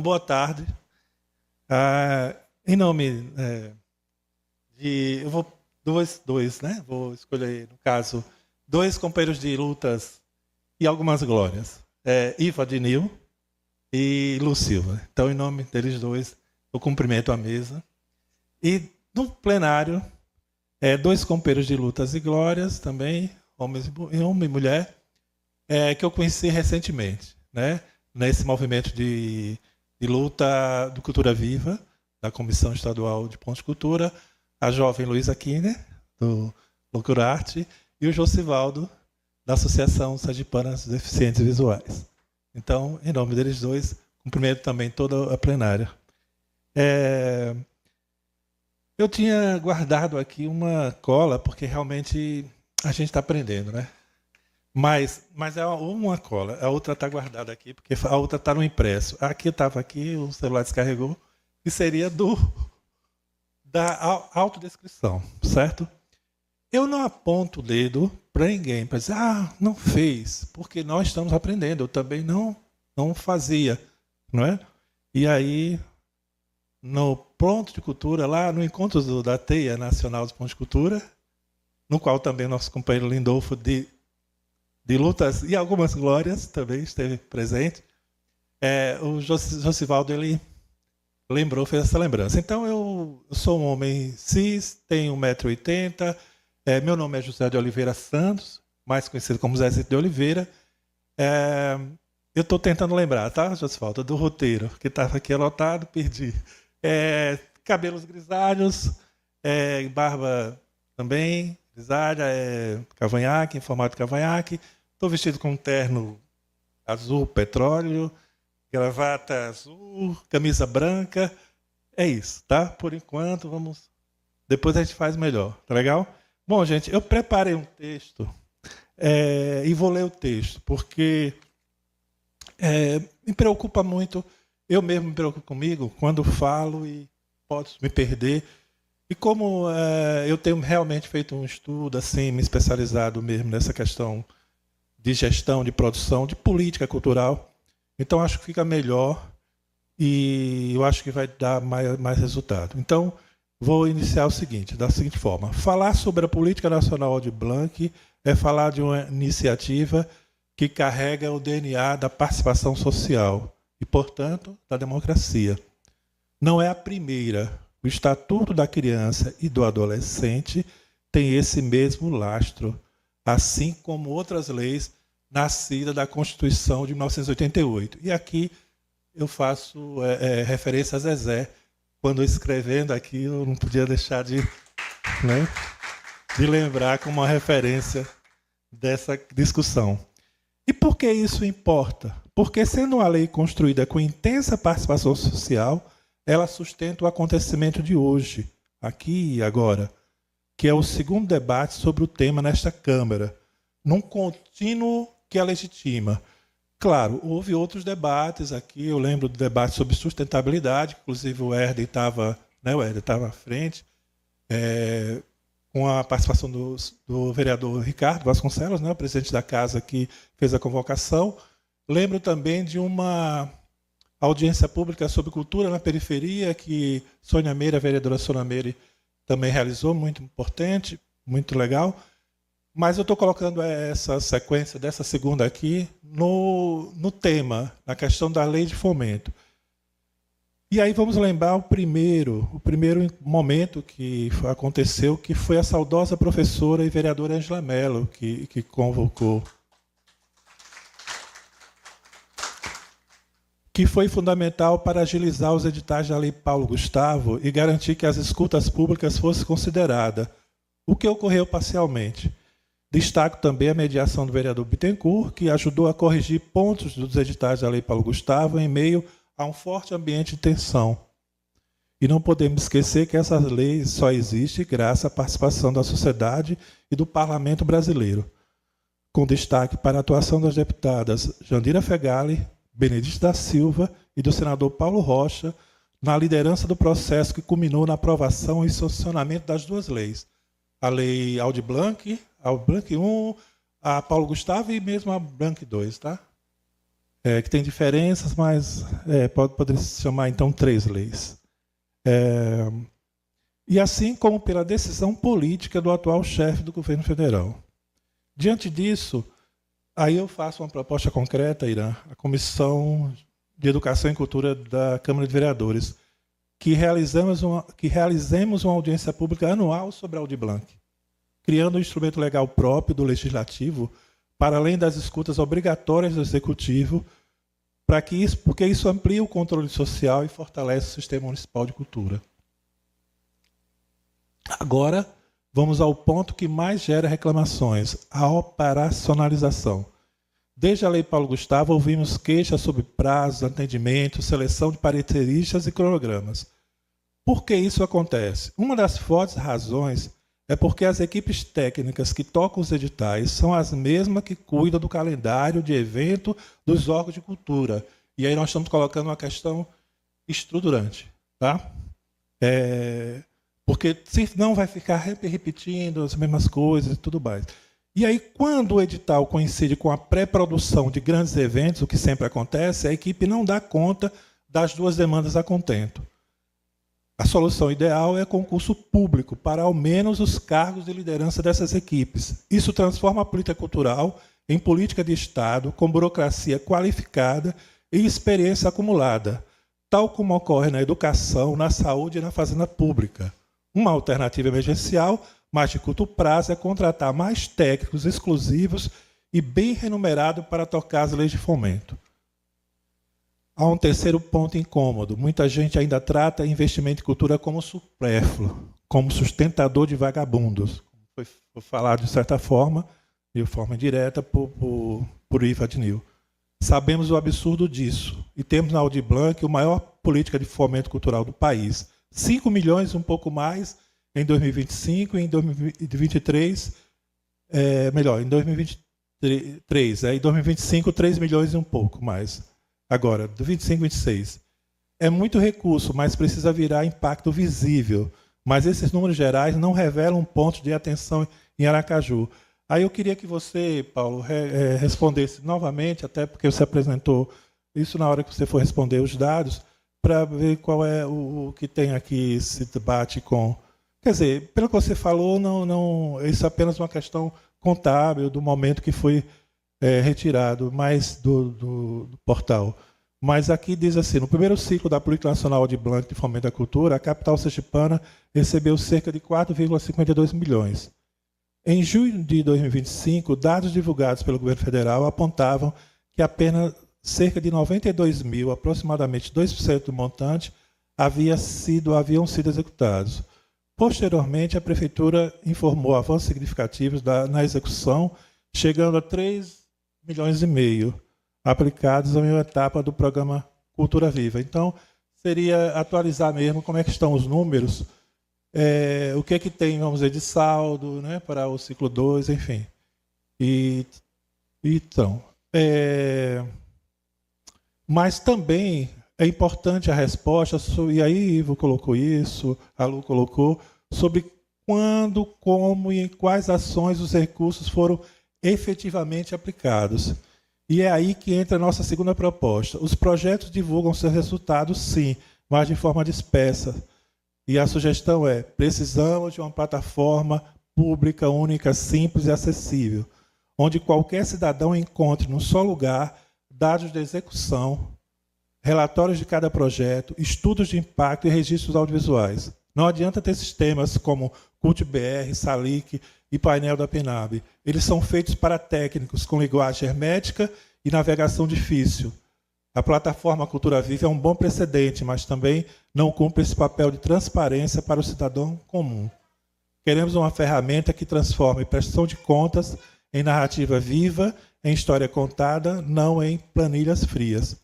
Boa tarde. Em nome de... Eu vou dois, né? Vou escolher, no caso, dois companheiros de lutas e algumas glórias. Iva Dinil e Lu Silva. Então, em nome deles dois, eu cumprimento a mesa. E no plenário, dois companheiros de lutas e glórias também, homem e mulher, que eu conheci recentemente, né? Nesse movimento de luta do Cultura Viva, da Comissão Estadual de Pontos de Cultura, a jovem Luísa Kiner, do Loucura Arte, e o Josivaldo, da Associação Sergipana dos Deficientes Visuais. Então, em nome deles dois, cumprimento também toda a plenária. Eu tinha guardado aqui uma cola, porque realmente a gente está aprendendo, né? Mas é uma cola, a outra está guardada aqui, porque a outra está no impresso. Aqui estava aqui, o celular descarregou, e seria da autodescrição, certo? Eu não aponto o dedo para ninguém, para dizer, não fez, porque nós estamos aprendendo, eu também não fazia, não é? E aí, no Ponto de Cultura, lá no encontro da Teia Nacional dos Pontos de Cultura, no qual também nosso companheiro Lindolfo de lutas e algumas glórias também esteve presente, o Josivaldo, ele lembrou, fez essa lembrança. Então, eu sou um homem cis, tenho 1,80 m, meu nome é José de Oliveira Santos, mais conhecido como Zé de Oliveira. Eu estou tentando lembrar, tá, Josivaldo, do roteiro, que estava aqui anotado, perdi. Cabelos grisalhos, barba também, grisalha, cavanhaque, em formato de cavanhaque. Estou vestido com um terno azul petróleo, gravata azul, camisa branca. É isso, tá? Por enquanto, vamos... Depois a gente faz melhor, tá legal? Bom, gente, eu preparei um texto e vou ler o texto, porque me preocupa muito, eu mesmo me preocupo comigo quando falo e posso me perder. E como eu tenho realmente feito um estudo, assim, me especializado mesmo nessa questão de gestão, de produção, de política cultural, então acho que fica melhor e eu acho que vai dar mais resultado. Então, vou iniciar da seguinte forma. Falar sobre a Política Nacional Aldir Blanc é falar de uma iniciativa que carrega o DNA da participação social e, portanto, da democracia. Não é a primeira. O Estatuto da Criança e do Adolescente tem esse mesmo lastro, assim como outras leis nascidas da Constituição de 1988. E aqui eu faço referência a Zezé. Quando escrevendo aqui, eu não podia deixar de lembrar como uma referência dessa discussão. E por que isso importa? Porque, sendo uma lei construída com intensa participação social, ela sustenta o acontecimento de hoje, aqui e agora, que é o segundo debate sobre o tema nesta Câmara, num contínuo que a legitima. Claro, houve outros debates aqui, eu lembro do debate sobre sustentabilidade, inclusive o Herder estava à frente, com a participação do vereador Ricardo Vasconcelos, o presidente da casa, que fez a convocação. Lembro também de uma audiência pública sobre cultura na periferia, que Sônia Meire, a vereadora Sônia Meire, também realizou, muito importante, muito legal. Mas eu estou colocando essa sequência dessa segunda aqui no tema, na questão da lei de fomento. E aí vamos lembrar o primeiro momento que aconteceu, que foi a saudosa professora e vereadora Ângela Mello, que convocou. Que foi fundamental para agilizar os editais da Lei Paulo Gustavo e garantir que as escutas públicas fossem consideradas, o que ocorreu parcialmente. Destaco também a mediação do vereador Bittencourt, que ajudou a corrigir pontos dos editais da Lei Paulo Gustavo em meio a um forte ambiente de tensão. E não podemos esquecer que essa lei só existe graças à participação da sociedade e do parlamento brasileiro, com destaque para a atuação das deputadas Jandira Fegali, Benedito da Silva e do senador Paulo Rocha, na liderança do processo que culminou na aprovação e sancionamento das duas leis, a Lei Aldir Blanc, a Blanc 1, a Paulo Gustavo e mesmo a Blanc 2, tá? que tem diferenças, mas poderia se chamar, então, 3 leis. E assim como pela decisão política do atual chefe do governo federal. Diante disso, aí eu faço uma proposta concreta, Irã, a Comissão de Educação e Cultura da Câmara de Vereadores, que realizemos uma audiência pública anual sobre a Aldir Blanc, criando um instrumento legal próprio do Legislativo, para além das escutas obrigatórias do Executivo, porque isso amplia o controle social e fortalece o sistema municipal de cultura. Agora, vamos ao ponto que mais gera reclamações, a operacionalização. Desde a Lei Paulo Gustavo, ouvimos queixas sobre prazos, atendimento, seleção de pareceristas e cronogramas. Por que isso acontece? Uma das fortes razões é porque as equipes técnicas que tocam os editais são as mesmas que cuidam do calendário de evento dos órgãos de cultura. E aí nós estamos colocando uma questão estruturante. Tá? Porque senão vai ficar repetindo as mesmas coisas e tudo mais. E aí, quando o edital coincide com a pré-produção de grandes eventos, o que sempre acontece, a equipe não dá conta das duas demandas a contento. A solução ideal é concurso público para, ao menos, os cargos de liderança dessas equipes. Isso transforma a política cultural em política de Estado, com burocracia qualificada e experiência acumulada, tal como ocorre na educação, na saúde e na fazenda pública. Uma alternativa emergencial, mas de curto prazo, é contratar mais técnicos exclusivos e bem remunerados para tocar as leis de fomento. Há um terceiro ponto incômodo. Muita gente ainda trata investimento em cultura como supérfluo, como sustentador de vagabundos. Foi falado, de certa forma, de forma direta, por Iva Adnil. Sabemos o absurdo disso. E temos na Aldir Blanc a maior política de fomento cultural do país. 5 milhões, um pouco mais, em 2025 e em 2023, em 2023, em 2025, 3 milhões e um pouco mais. Agora, do 25 e 26. É muito recurso, mas precisa virar impacto visível. Mas esses números gerais não revelam pontos de atenção em Aracaju. Aí eu queria que você, Paulo, respondesse novamente, até porque você apresentou isso na hora que você for responder os dados, para ver qual é o que tem aqui esse debate com... Quer dizer, pelo que você falou, isso é apenas uma questão contábil do momento que foi retirado mais do portal. Mas aqui diz assim, no primeiro ciclo da Política Nacional Aldir Blanc de Fomento da Cultura, a capital sergipana recebeu cerca de 4,52 milhões. Em junho de 2025, dados divulgados pelo governo federal apontavam que apenas cerca de 92 mil, aproximadamente 2% do montante, haviam sido executados. Posteriormente, a Prefeitura informou avanços significativos na execução, chegando a 3,5 milhões aplicados em uma etapa do programa Cultura Viva. Então, seria atualizar mesmo como é que estão os números, o que é que tem, vamos dizer, de saldo, né, para o ciclo 2, enfim. Então, mas também é importante a resposta, e aí Ivo colocou isso, a Lu colocou, sobre quando, como e em quais ações os recursos foram efetivamente aplicados. E é aí que entra a nossa segunda proposta. Os projetos divulgam seus resultados, sim, mas de forma dispersa. E a sugestão é, precisamos de uma plataforma pública, única, simples e acessível, onde qualquer cidadão encontre num só lugar dados de execução, relatórios de cada projeto, estudos de impacto e registros audiovisuais. Não adianta ter sistemas como CultBR, Salic e painel da PNAB. Eles são feitos para técnicos com linguagem hermética e navegação difícil. A plataforma Cultura Viva é um bom precedente, mas também não cumpre esse papel de transparência para o cidadão comum. Queremos uma ferramenta que transforme prestação de contas em narrativa viva, em história contada, não em planilhas frias.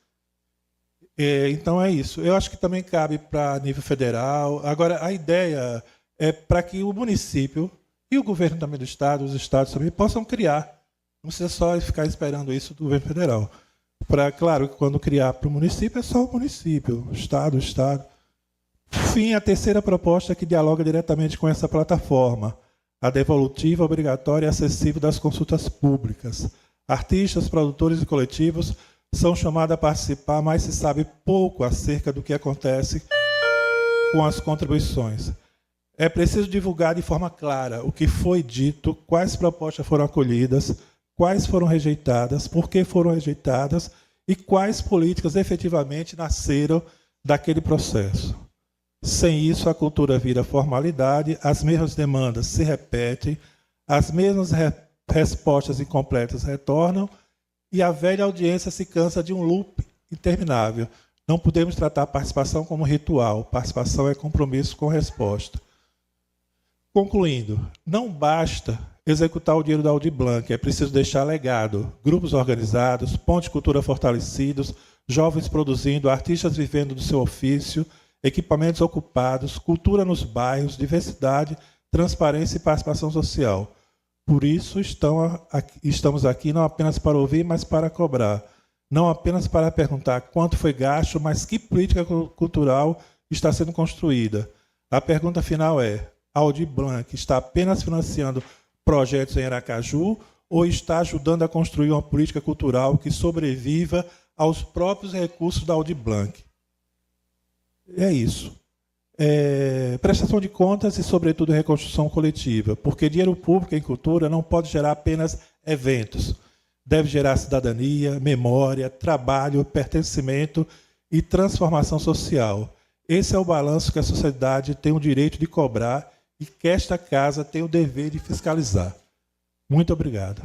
Então é isso. Eu acho que também cabe para nível federal. Agora, a ideia é para que o município e o governo também do Estado, os estados também, possam criar. Não precisa só ficar esperando isso do governo federal. Claro que quando criar para o município, é só o município, o Estado. Enfim, a terceira proposta que dialoga diretamente com essa plataforma, a devolutiva, obrigatória e acessível das consultas públicas. Artistas, produtores e coletivos são chamados a participar, mas se sabe pouco acerca do que acontece com as contribuições. É preciso divulgar de forma clara o que foi dito, quais propostas foram acolhidas, quais foram rejeitadas, por que foram rejeitadas e quais políticas efetivamente nasceram daquele processo. Sem isso, a cultura vira formalidade, as mesmas demandas se repetem, as mesmas respostas incompletas retornam e a velha audiência se cansa de um loop interminável. Não podemos tratar a participação como ritual. Participação é compromisso com resposta. Concluindo, não basta executar o dinheiro da Aldir Blanc, é preciso deixar legado. Grupos organizados, pontos de cultura fortalecidos, jovens produzindo, artistas vivendo do seu ofício, equipamentos ocupados, cultura nos bairros, diversidade, transparência e participação social. Por isso, estamos aqui não apenas para ouvir, mas para cobrar. Não apenas para perguntar quanto foi gasto, mas que política cultural está sendo construída. A pergunta final é: Aldir Blanc está apenas financiando projetos em Aracaju ou está ajudando a construir uma política cultural que sobreviva aos próprios recursos da Aldir Blanc? É isso. Prestação de contas e, sobretudo, reconstrução coletiva, porque dinheiro público em cultura não pode gerar apenas eventos. Deve gerar cidadania, memória, trabalho, pertencimento e transformação social. Esse é o balanço que a sociedade tem o direito de cobrar e que esta casa tem o dever de fiscalizar. Muito obrigado.